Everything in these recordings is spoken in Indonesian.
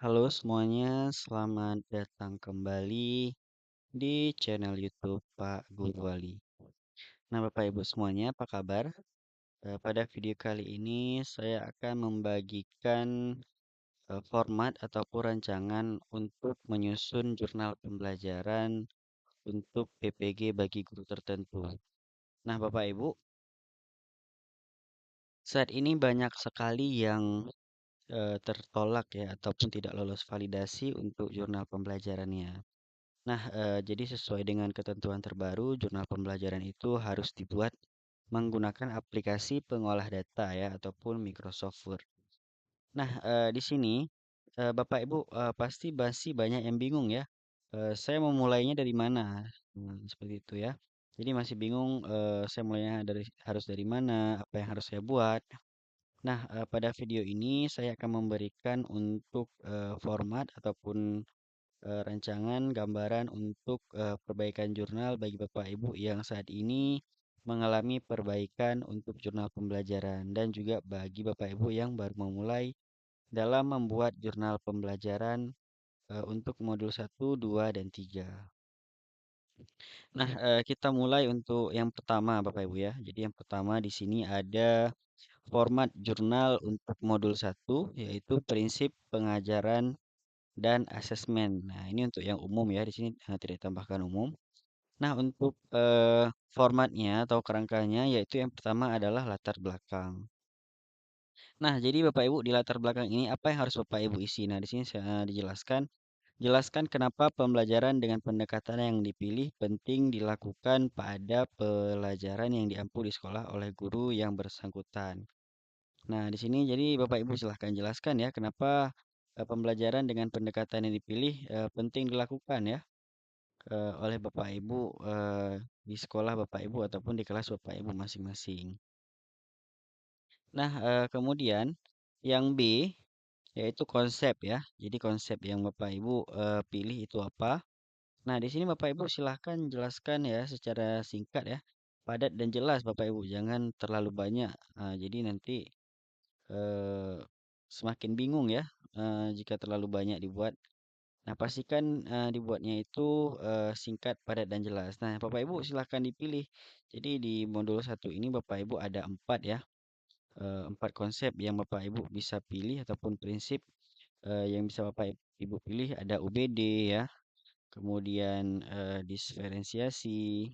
Halo semuanya, selamat datang kembali di channel YouTube Pak Guru Wali. Nah, Bapak Ibu semuanya, apa kabar? Pada video kali ini saya akan membagikan format ataupun rancangan untuk menyusun jurnal pembelajaran untuk PPG bagi guru tertentu. Nah, Bapak Ibu, saat ini banyak sekali yang tertolak ya ataupun tidak lolos validasi untuk jurnal pembelajarannya. Nah, jadi sesuai dengan ketentuan terbaru, jurnal pembelajaran itu harus dibuat menggunakan aplikasi pengolah data ya ataupun Microsoft Word. Nah, di sini Bapak Ibu pasti masih banyak yang bingung ya. Saya mau mulainya dari mana? Seperti itu ya. Jadi masih bingung saya mulainya harus dari mana, apa yang harus saya buat. Nah, pada video ini saya akan memberikan untuk format ataupun rancangan gambaran untuk perbaikan jurnal bagi Bapak Ibu yang saat ini mengalami perbaikan untuk jurnal pembelajaran dan juga bagi Bapak Ibu yang baru memulai dalam membuat jurnal pembelajaran untuk modul 1, 2, dan 3. Nah, kita mulai untuk yang pertama Bapak Ibu ya. Jadi yang pertama di sini ada format jurnal untuk modul 1 yaitu prinsip pengajaran dan asesmen. Nah, ini untuk yang umum ya, di sini tidak ditambahkan umum. Nah, untuk formatnya atau kerangkanya yaitu yang pertama adalah latar belakang. Nah, jadi Bapak Ibu di latar belakang ini apa yang harus Bapak Ibu isi? Nah, di sini saya dijelaskan. Jelaskan kenapa pembelajaran dengan pendekatan yang dipilih penting dilakukan pada pelajaran yang diampu di sekolah oleh guru yang bersangkutan. Nah, di sini jadi Bapak Ibu silahkan jelaskan ya kenapa pembelajaran dengan pendekatan yang dipilih penting dilakukan ya oleh Bapak Ibu di sekolah Bapak Ibu ataupun di kelas Bapak Ibu masing-masing. Nah, kemudian yang B yaitu konsep ya. Jadi konsep yang Bapak Ibu pilih itu apa? Nah, di sini Bapak Ibu silahkan jelaskan ya secara singkat ya, padat dan jelas Bapak Ibu, jangan terlalu banyak. Jadi nanti eh, semakin bingung ya jika terlalu banyak dibuat. Nah, pastikan dibuatnya itu singkat, padat, dan jelas. Nah, Bapak Ibu silahkan dipilih. Jadi di modul 1 ini Bapak Ibu ada 4 ya, 4 konsep yang Bapak Ibu bisa pilih ataupun prinsip yang bisa Bapak Ibu pilih ada UBD ya, kemudian diferensiasi,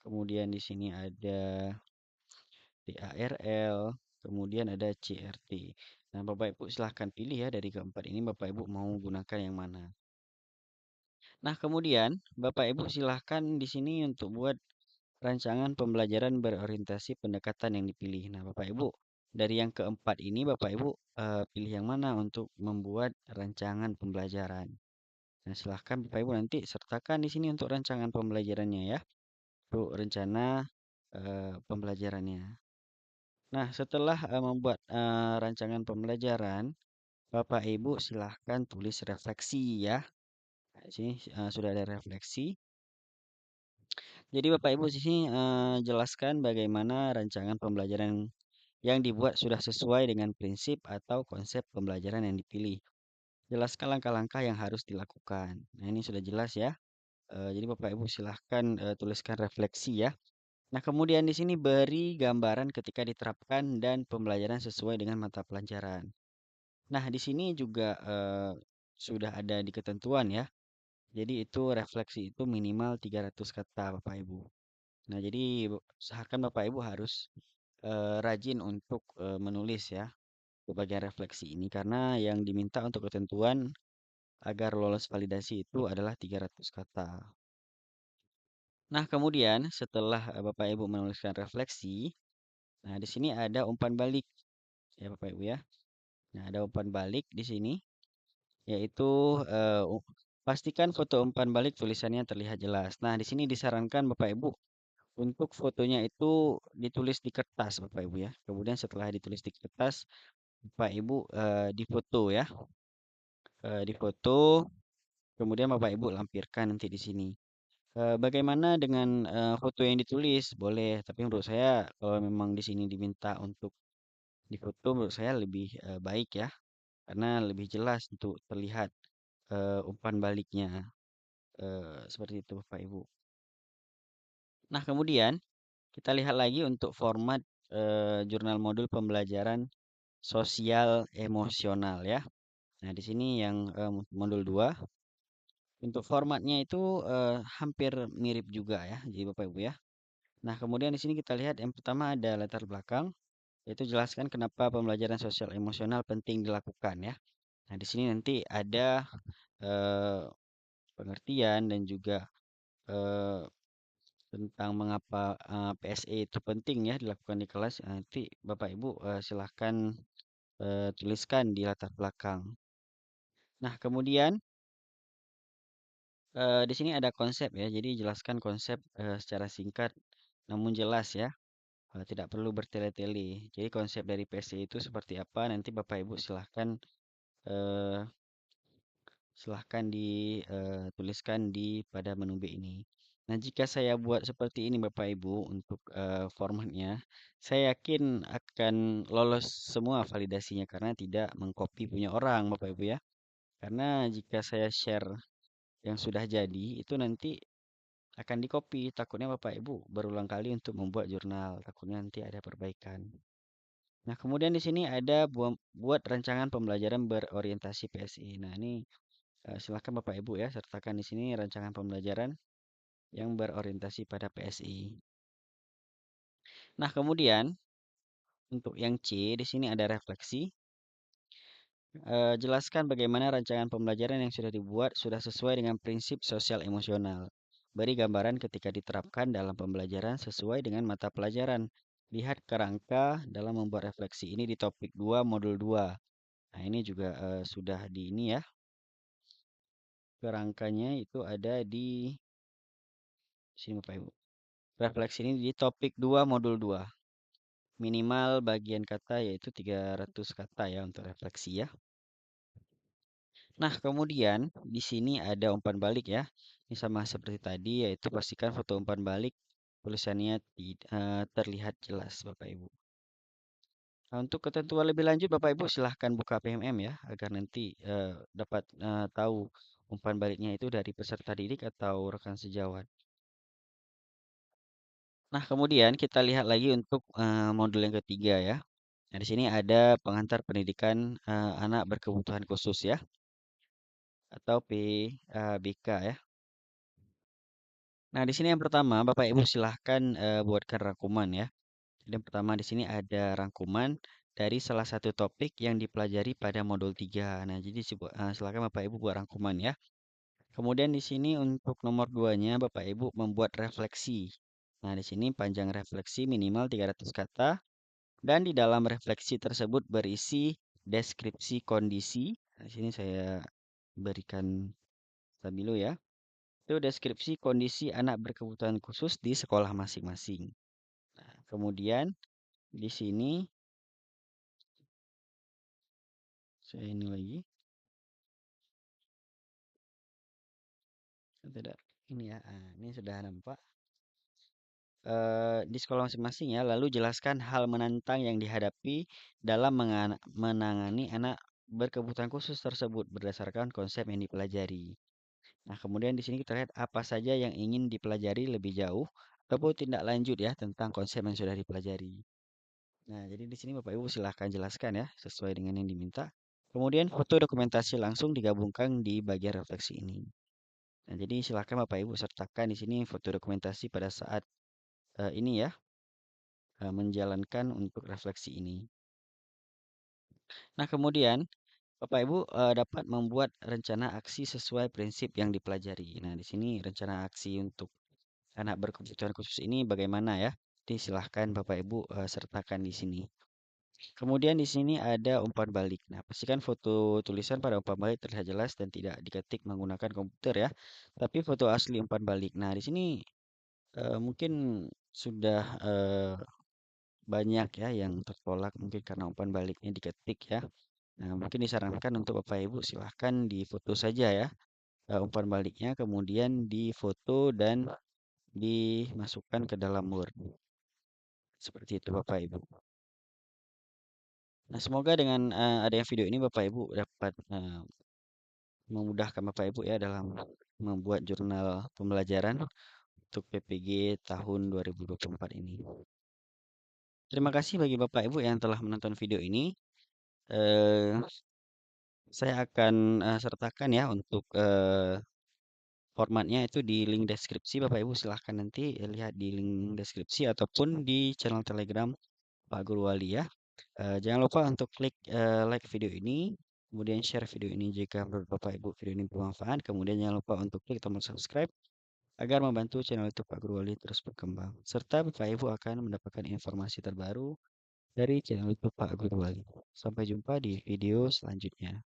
kemudian di sini ada DARL, kemudian ada CRT. Nah, Bapak Ibu silahkan pilih ya dari keempat ini Bapak Ibu mau gunakan yang mana. Nah, kemudian Bapak Ibu silahkan di sini untuk buat rancangan pembelajaran berorientasi pendekatan yang dipilih. Nah, Bapak Ibu dari yang keempat ini Bapak Ibu pilih yang mana untuk membuat rancangan pembelajaran. Nah, silahkan Bapak Ibu nanti sertakan di sini untuk rancangan pembelajarannya ya, untuk rencana pembelajarannya. Nah, setelah membuat rancangan pembelajaran, Bapak Ibu silahkan tulis refleksi ya. Nah, di sini sudah ada refleksi. Jadi Bapak Ibu di sini jelaskan bagaimana rancangan pembelajaran yang dibuat sudah sesuai dengan prinsip atau konsep pembelajaran yang dipilih. Jelaskan langkah-langkah yang harus dilakukan. Nah, ini sudah jelas ya. Jadi Bapak Ibu silahkan tuliskan refleksi ya. Nah, kemudian di sini beri gambaran ketika diterapkan dan pembelajaran sesuai dengan mata pelajaran. Nah, di sini juga sudah ada di ketentuan ya. Jadi itu refleksi itu minimal 300 kata Bapak Ibu. Nah, jadi usahakan Bapak Ibu harus rajin untuk menulis ya ke bagian refleksi ini karena yang diminta untuk ketentuan agar lolos validasi itu adalah 300 kata. Nah, kemudian setelah Bapak Ibu menuliskan refleksi, nah di sini ada umpan balik ya Bapak Ibu ya. Nah, ada umpan balik di sini yaitu pastikan foto umpan balik tulisannya terlihat jelas. Nah, di sini disarankan Bapak Ibu untuk fotonya itu ditulis di kertas Bapak Ibu ya. Kemudian setelah ditulis di kertas, Bapak Ibu difoto ya. Difoto, kemudian Bapak Ibu lampirkan nanti di sini. Bagaimana dengan foto yang ditulis? Boleh, tapi menurut saya kalau memang di sini diminta untuk difoto, menurut saya lebih baik ya. karena lebih jelas untuk terlihat umpan baliknya. Seperti itu Bapak Ibu. Nah, kemudian kita lihat lagi untuk format jurnal modul pembelajaran sosial emosional ya. Nah, di sini yang modul 2 untuk formatnya itu hampir mirip juga ya, jadi Bapak Ibu ya. Nah, kemudian di sini kita lihat yang pertama ada latar belakang, yaitu jelaskan kenapa pembelajaran sosial emosional penting dilakukan ya. Nah, di sini nanti ada eh, pengertian dan juga eh, tentang mengapa PSE itu penting ya dilakukan di kelas. Nanti Bapak Ibu silahkan tuliskan di latar belakang. Nah, kemudian di sini ada konsep ya. Jadi jelaskan konsep secara singkat namun jelas ya. Tidak perlu bertele-tele. Jadi konsep dari PSE itu seperti apa? Nanti Bapak Ibu eh, silahkan dituliskan di pada menu B ini. Nah, jika saya buat seperti ini Bapak Ibu untuk formatnya, saya yakin akan lolos semua validasinya karena tidak mengcopy punya orang Bapak Ibu ya. Karena jika saya share yang sudah jadi, itu nanti akan di-copy. Takutnya Bapak Ibu berulang kali untuk membuat jurnal. Takutnya nanti ada perbaikan. Nah, kemudian di sini ada buat rancangan pembelajaran berorientasi PSI. Nah, ini silakan Bapak Ibu ya sertakan di sini rancangan pembelajaran yang berorientasi pada PSI. Nah, kemudian untuk yang C di sini ada refleksi. Jelaskan bagaimana rancangan pembelajaran yang sudah dibuat sudah sesuai dengan prinsip sosial emosional. Beri gambaran ketika diterapkan dalam pembelajaran sesuai dengan mata pelajaran. Lihat kerangka dalam membuat refleksi ini di topik 2 modul 2. Nah, ini juga sudah di ini ya. Kerangkanya itu ada di sini Bapak Ibu. Refleksi ini di topik 2 modul 2. Minimal bagian kata yaitu 300 kata ya untuk refleksi ya. Nah, kemudian di sini ada umpan balik ya. Ini sama seperti tadi yaitu pastikan foto umpan balik tulisannya terlihat jelas Bapak Ibu. Nah, untuk ketentuan lebih lanjut Bapak Ibu silahkan buka PMM ya agar nanti dapat tahu umpan baliknya itu dari peserta didik atau rekan sejawat. Nah, kemudian kita lihat lagi untuk modul yang ketiga ya. Nah, di sini ada pengantar pendidikan anak berkebutuhan khusus ya atau PBK ya. Nah, di sini yang pertama Bapak Ibu silahkan buatkan rangkuman ya. Jadi yang pertama di sini ada rangkuman dari salah satu topik yang dipelajari pada modul 3. Nah, jadi silakan Bapak Ibu buat rangkuman ya. Kemudian di sini untuk nomor 2-nya Bapak Ibu membuat refleksi. Nah, di sini panjang refleksi minimal 300 kata dan di dalam refleksi tersebut berisi deskripsi kondisi. Nah, di sini saya berikan stabilo ya. Itu deskripsi kondisi anak berkebutuhan khusus di sekolah masing-masing. Nah, kemudian di sini saya ini lagi. Tidak, ini ya. Ini sudah nampak. Di sekolah masing-masing ya. Lalu jelaskan hal menantang yang dihadapi dalam menangani anak berkebutuhan khusus tersebut berdasarkan konsep yang dipelajari. Nah, kemudian di sini kita lihat apa saja yang ingin dipelajari lebih jauh ataupun tindak lanjut ya tentang konsep yang sudah dipelajari. Nah, jadi di sini Bapak Ibu silahkan jelaskan ya sesuai dengan yang diminta. Kemudian foto dokumentasi langsung digabungkan di bagian refleksi ini. Nah, jadi silahkan Bapak Ibu sertakan di sini foto dokumentasi pada saat ini ya menjalankan untuk refleksi ini. Nah, kemudian Bapak Ibu dapat membuat rencana aksi sesuai prinsip yang dipelajari. Nah, di sini rencana aksi untuk anak berkebutuhan khusus ini bagaimana ya? Jadi silahkan Bapak Ibu sertakan di sini. Kemudian di sini ada umpan balik. Nah, pastikan foto tulisan pada umpan balik terlihat jelas dan tidak diketik menggunakan komputer ya. Tapi foto asli umpan balik. Nah, di sini mungkin sudah banyak ya yang tertolak mungkin karena umpan baliknya diketik ya. Nah, mungkin disarankan untuk Bapak Ibu silahkan difoto saja ya umpan baliknya, kemudian difoto dan dimasukkan ke dalam Word. Seperti itu Bapak Ibu. Nah, semoga dengan adanya video ini Bapak Ibu dapat memudahkan Bapak Ibu ya dalam membuat jurnal pembelajaran untuk PPG tahun 2024 ini. Terima kasih bagi Bapak Ibu yang telah menonton video ini. Eh, saya akan sertakan ya untuk formatnya itu di link deskripsi. Bapak Ibu silahkan nanti lihat di link deskripsi ataupun di channel Telegram Pak Guru Wali ya. Jangan lupa untuk klik like video ini, kemudian share video ini jika menurut Bapak Ibu video ini bermanfaat. Kemudian jangan lupa untuk klik tombol subscribe agar membantu channel YouTube Pak Guru Wali terus berkembang. Serta Bapak Ibu akan mendapatkan informasi terbaru dari channel YouTube Pak Guru Wali. Sampai jumpa di video selanjutnya.